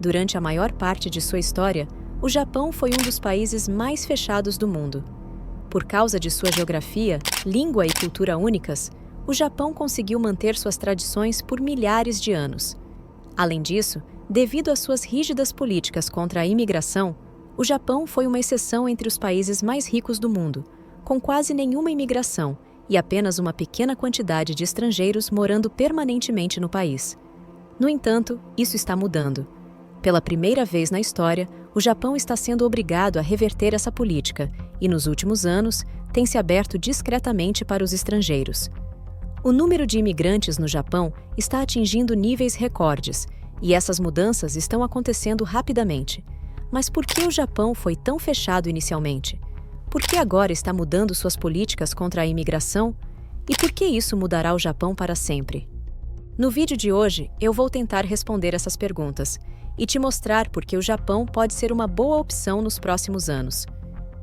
Durante a maior parte de sua história, o Japão foi um dos países mais fechados do mundo. Por causa de sua geografia, língua e cultura únicas, o Japão conseguiu manter suas tradições por milhares de anos. Além disso, devido às suas rígidas políticas contra a imigração, o Japão foi uma exceção entre os países mais ricos do mundo, com quase nenhuma imigração e apenas uma pequena quantidade de estrangeiros morando permanentemente no país. No entanto, isso está mudando. Pela primeira vez na história, o Japão está sendo obrigado a reverter essa política e, nos últimos anos, tem se aberto discretamente para os estrangeiros. O número de imigrantes no Japão está atingindo níveis recordes, e essas mudanças estão acontecendo rapidamente. Mas por que o Japão foi tão fechado inicialmente? Por que agora está mudando suas políticas contra a imigração? E por que isso mudará o Japão para sempre? No vídeo de hoje, eu vou tentar responder essas perguntas e te mostrar por que o Japão pode ser uma boa opção nos próximos anos.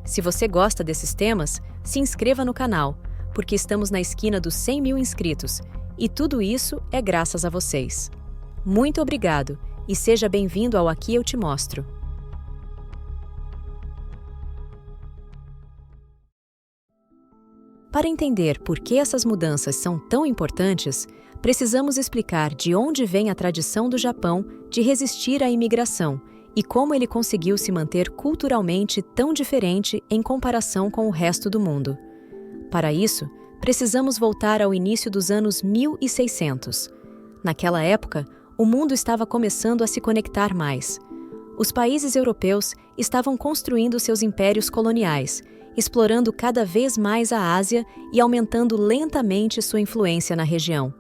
Se você gosta desses temas, se inscreva no canal, porque estamos na esquina dos 100 mil inscritos, e tudo isso é graças a vocês. Muito obrigado e seja bem-vindo ao Aqui Eu Te Mostro. Para entender por que essas mudanças são tão importantes, precisamos explicar de onde vem a tradição do Japão de resistir à imigração e como ele conseguiu se manter culturalmente tão diferente em comparação com o resto do mundo. Para isso, precisamos voltar ao início dos anos 1600. Naquela época, o mundo estava começando a se conectar mais. Os países europeus estavam construindo seus impérios coloniais, explorando cada vez mais a Ásia e aumentando lentamente sua influência na região.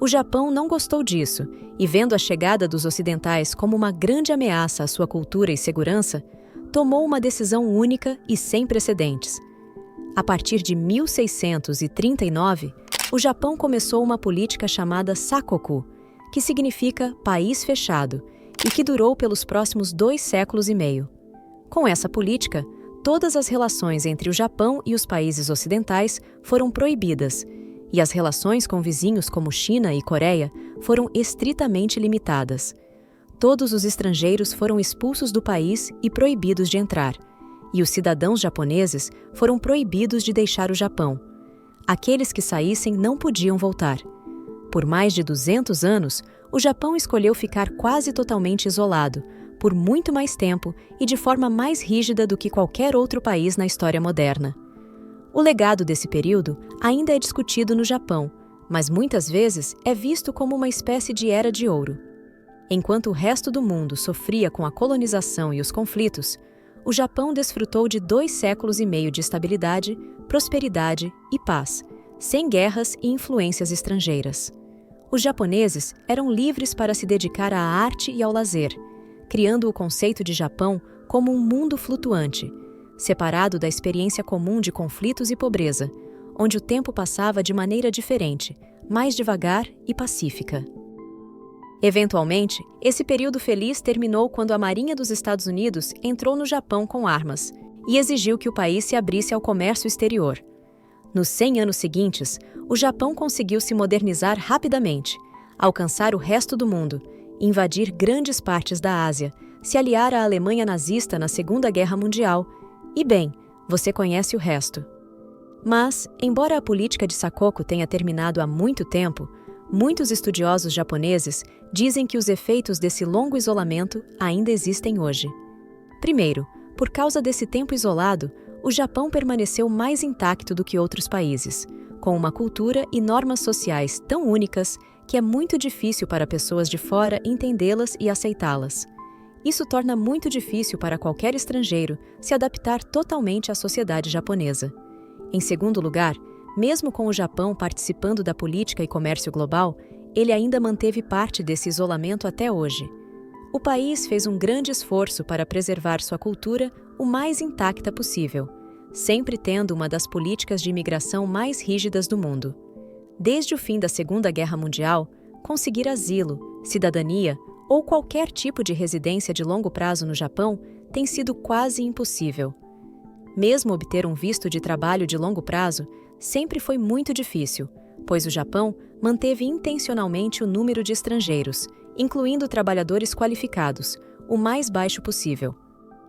O Japão não gostou disso e, vendo a chegada dos ocidentais como uma grande ameaça à sua cultura e segurança, tomou uma decisão única e sem precedentes. A partir de 1639, o Japão começou uma política chamada Sakoku, que significa país fechado, e que durou pelos próximos 2 séculos e meio. Com essa política, todas as relações entre o Japão e os países ocidentais foram proibidas, e as relações com vizinhos como China e Coreia foram estritamente limitadas. Todos os estrangeiros foram expulsos do país e proibidos de entrar, e os cidadãos japoneses foram proibidos de deixar o Japão. Aqueles que saíssem não podiam voltar. Por mais de 200 anos, o Japão escolheu ficar quase totalmente isolado, por muito mais tempo e de forma mais rígida do que qualquer outro país na história moderna. O legado desse período ainda é discutido no Japão, mas muitas vezes é visto como uma espécie de era de ouro. Enquanto o resto do mundo sofria com a colonização e os conflitos, o Japão desfrutou de 2 séculos e meio de estabilidade, prosperidade e paz, sem guerras e influências estrangeiras. Os japoneses eram livres para se dedicar à arte e ao lazer, criando o conceito de Japão como um mundo flutuante, separado da experiência comum de conflitos e pobreza, onde o tempo passava de maneira diferente, mais devagar e pacífica. Eventualmente, esse período feliz terminou quando a Marinha dos Estados Unidos entrou no Japão com armas e exigiu que o país se abrisse ao comércio exterior. Nos 100 anos seguintes, o Japão conseguiu se modernizar rapidamente, alcançar o resto do mundo, invadir grandes partes da Ásia, se aliar à Alemanha nazista na Segunda Guerra Mundial e, bem, você conhece o resto. Mas, embora a política de Sakoku tenha terminado há muito tempo, muitos estudiosos japoneses dizem que os efeitos desse longo isolamento ainda existem hoje. Primeiro, por causa desse tempo isolado, o Japão permaneceu mais intacto do que outros países, com uma cultura e normas sociais tão únicas que é muito difícil para pessoas de fora entendê-las e aceitá-las. Isso torna muito difícil para qualquer estrangeiro se adaptar totalmente à sociedade japonesa. Em segundo lugar, mesmo com o Japão participando da política e comércio global, ele ainda manteve parte desse isolamento até hoje. O país fez um grande esforço para preservar sua cultura o mais intacta possível, sempre tendo uma das políticas de imigração mais rígidas do mundo. Desde o fim da Segunda Guerra Mundial, conseguir asilo, cidadania ou qualquer tipo de residência de longo prazo no Japão tem sido quase impossível. Mesmo obter um visto de trabalho de longo prazo sempre foi muito difícil, pois o Japão manteve intencionalmente o número de estrangeiros, incluindo trabalhadores qualificados, o mais baixo possível.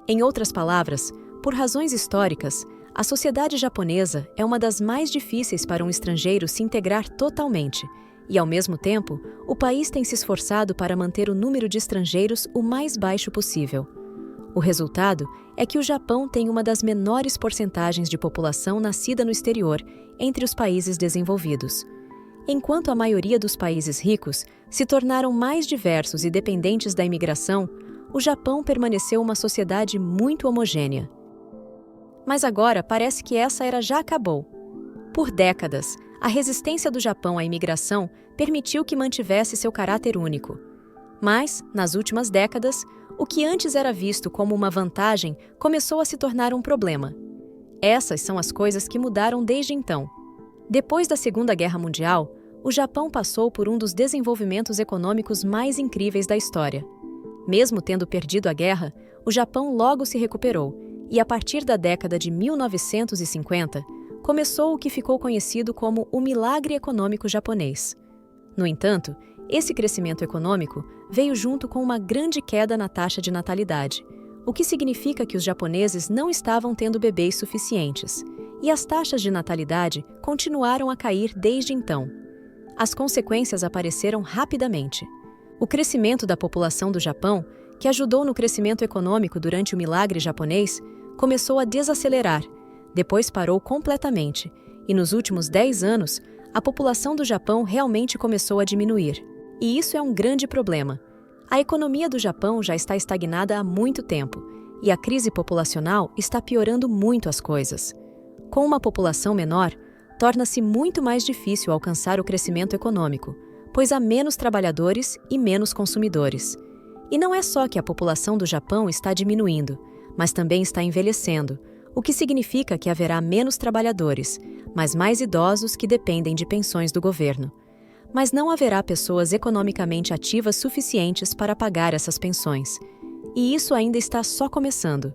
Em outras palavras, por razões históricas, a sociedade japonesa é uma das mais difíceis para um estrangeiro se integrar totalmente, e, ao mesmo tempo, o país tem se esforçado para manter o número de estrangeiros o mais baixo possível. O resultado é que o Japão tem uma das menores porcentagens de população nascida no exterior entre os países desenvolvidos. Enquanto a maioria dos países ricos se tornaram mais diversos e dependentes da imigração, o Japão permaneceu uma sociedade muito homogênea. Mas agora parece que essa era já acabou. Por décadas, a resistência do Japão à imigração permitiu que mantivesse seu caráter único. Mas, nas últimas décadas, o que antes era visto como uma vantagem começou a se tornar um problema. Essas são as coisas que mudaram desde então. Depois da Segunda Guerra Mundial, o Japão passou por um dos desenvolvimentos econômicos mais incríveis da história. Mesmo tendo perdido a guerra, o Japão logo se recuperou e, a partir da década de 1950, começou o que ficou conhecido como o milagre econômico japonês. No entanto, esse crescimento econômico veio junto com uma grande queda na taxa de natalidade, o que significa que os japoneses não estavam tendo bebês suficientes, e as taxas de natalidade continuaram a cair desde então. As consequências apareceram rapidamente. O crescimento da população do Japão, que ajudou no crescimento econômico durante o milagre japonês, começou a desacelerar, depois parou completamente, e nos últimos 10 anos, a população do Japão realmente começou a diminuir. E isso é um grande problema. A economia do Japão já está estagnada há muito tempo, e a crise populacional está piorando muito as coisas. Com uma população menor, torna-se muito mais difícil alcançar o crescimento econômico, pois há menos trabalhadores e menos consumidores. E não é só que a população do Japão está diminuindo, mas também está envelhecendo, o que significa que haverá menos trabalhadores, mas mais idosos que dependem de pensões do governo. Mas não haverá pessoas economicamente ativas suficientes para pagar essas pensões. E isso ainda está só começando.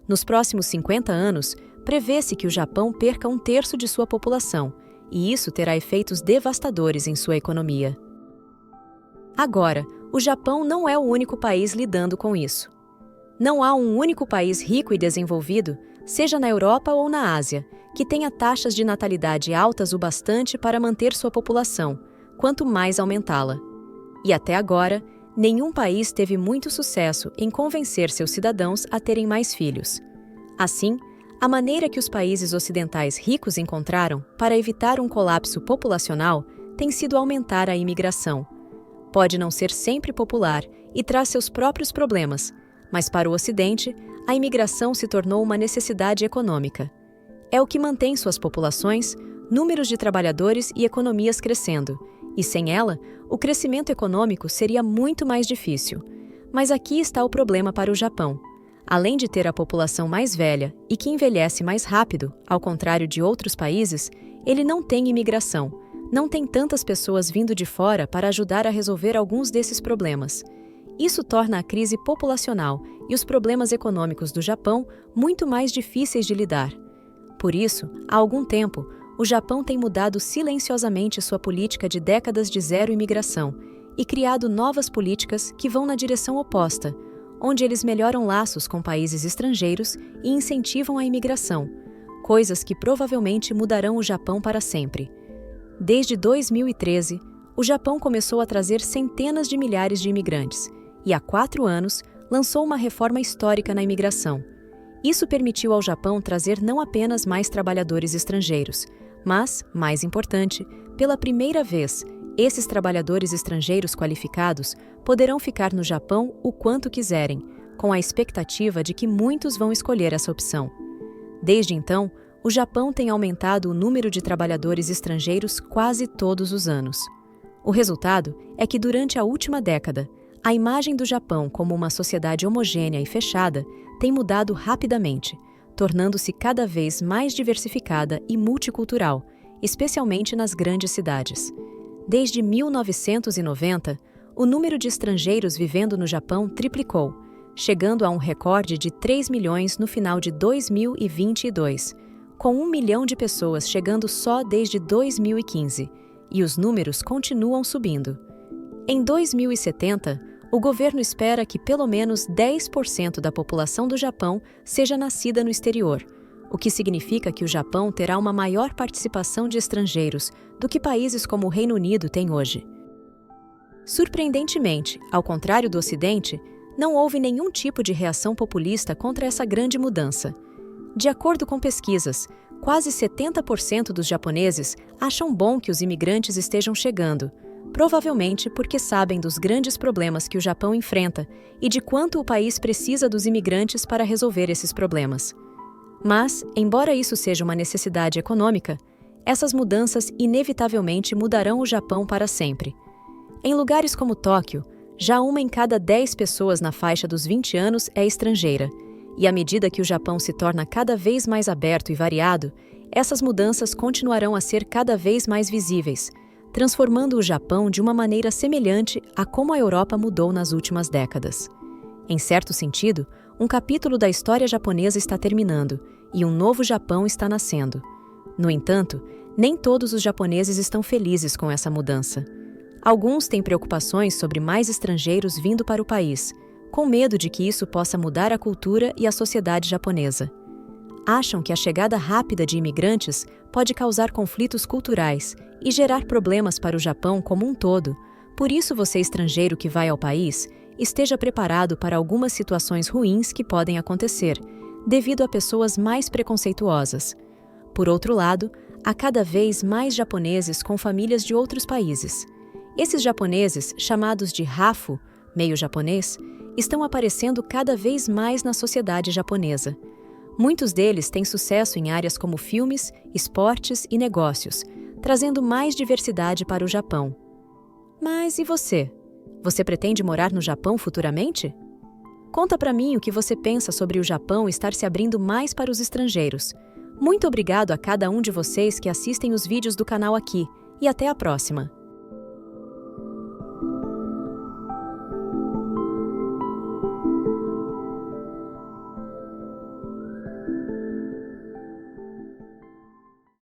Nos próximos 50 anos, prevê-se que o Japão perca 1/3 de sua população, e isso terá efeitos devastadores em sua economia. Agora, o Japão não é o único país lidando com isso. Não há um único país rico e desenvolvido, seja na Europa ou na Ásia, que tenha taxas de natalidade altas o bastante para manter sua população, quanto mais aumentá-la. E até agora, nenhum país teve muito sucesso em convencer seus cidadãos a terem mais filhos. Assim, a maneira que os países ocidentais ricos encontraram para evitar um colapso populacional tem sido aumentar a imigração. Pode não ser sempre popular e traz seus próprios problemas, mas para o Ocidente, a imigração se tornou uma necessidade econômica. É o que mantém suas populações, números de trabalhadores e economias crescendo, e sem ela, o crescimento econômico seria muito mais difícil. Mas aqui está o problema para o Japão. Além de ter a população mais velha e que envelhece mais rápido, ao contrário de outros países, ele não tem imigração, não tem tantas pessoas vindo de fora para ajudar a resolver alguns desses problemas. Isso torna a crise populacional e os problemas econômicos do Japão muito mais difíceis de lidar. Por isso, há algum tempo, o Japão tem mudado silenciosamente sua política de décadas de zero imigração e criado novas políticas que vão na direção oposta, onde eles melhoram laços com países estrangeiros e incentivam a imigração, coisas que provavelmente mudarão o Japão para sempre. Desde 2013, o Japão começou a trazer centenas de milhares de imigrantes e, há 4 anos, lançou uma reforma histórica na imigração. Isso permitiu ao Japão trazer não apenas mais trabalhadores estrangeiros, mas, mais importante, pela primeira vez, esses trabalhadores estrangeiros qualificados poderão ficar no Japão o quanto quiserem, com a expectativa de que muitos vão escolher essa opção. Desde então, o Japão tem aumentado o número de trabalhadores estrangeiros quase todos os anos. O resultado é que, durante a última década, a imagem do Japão como uma sociedade homogênea e fechada tem mudado rapidamente, tornando-se cada vez mais diversificada e multicultural, especialmente nas grandes cidades. Desde 1990, o número de estrangeiros vivendo no Japão triplicou, chegando a um recorde de 3 milhões no final de 2022, com 1 milhão de pessoas chegando só desde 2015, e os números continuam subindo. Em 2070, o governo espera que pelo menos 10% da população do Japão seja nascida no exterior, o que significa que o Japão terá uma maior participação de estrangeiros do que países como o Reino Unido têm hoje. Surpreendentemente, ao contrário do Ocidente, não houve nenhum tipo de reação populista contra essa grande mudança. De acordo com pesquisas, quase 70% dos japoneses acham bom que os imigrantes estejam chegando, provavelmente porque sabem dos grandes problemas que o Japão enfrenta e de quanto o país precisa dos imigrantes para resolver esses problemas. Mas, embora isso seja uma necessidade econômica, essas mudanças inevitavelmente mudarão o Japão para sempre. Em lugares como Tóquio, já 1 em cada 10 pessoas na faixa dos 20 anos é estrangeira, e à medida que o Japão se torna cada vez mais aberto e variado, essas mudanças continuarão a ser cada vez mais visíveis, transformando o Japão de uma maneira semelhante a como a Europa mudou nas últimas décadas. Em certo sentido, um capítulo da história japonesa está terminando e um novo Japão está nascendo. No entanto, nem todos os japoneses estão felizes com essa mudança. Alguns têm preocupações sobre mais estrangeiros vindo para o país, com medo de que isso possa mudar a cultura e a sociedade japonesa. Acham que a chegada rápida de imigrantes pode causar conflitos culturais e gerar problemas para o Japão como um todo. Por isso, você estrangeiro que vai ao país, esteja preparado para algumas situações ruins que podem acontecer, devido a pessoas mais preconceituosas. Por outro lado, há cada vez mais japoneses com famílias de outros países. Esses japoneses, chamados de Hafu, meio japonês, estão aparecendo cada vez mais na sociedade japonesa. Muitos deles têm sucesso em áreas como filmes, esportes e negócios, trazendo mais diversidade para o Japão. Mas e você? Você pretende morar no Japão futuramente? Conta pra mim o que você pensa sobre o Japão estar se abrindo mais para os estrangeiros. Muito obrigado a cada um de vocês que assistem os vídeos do canal aqui, e até a próxima!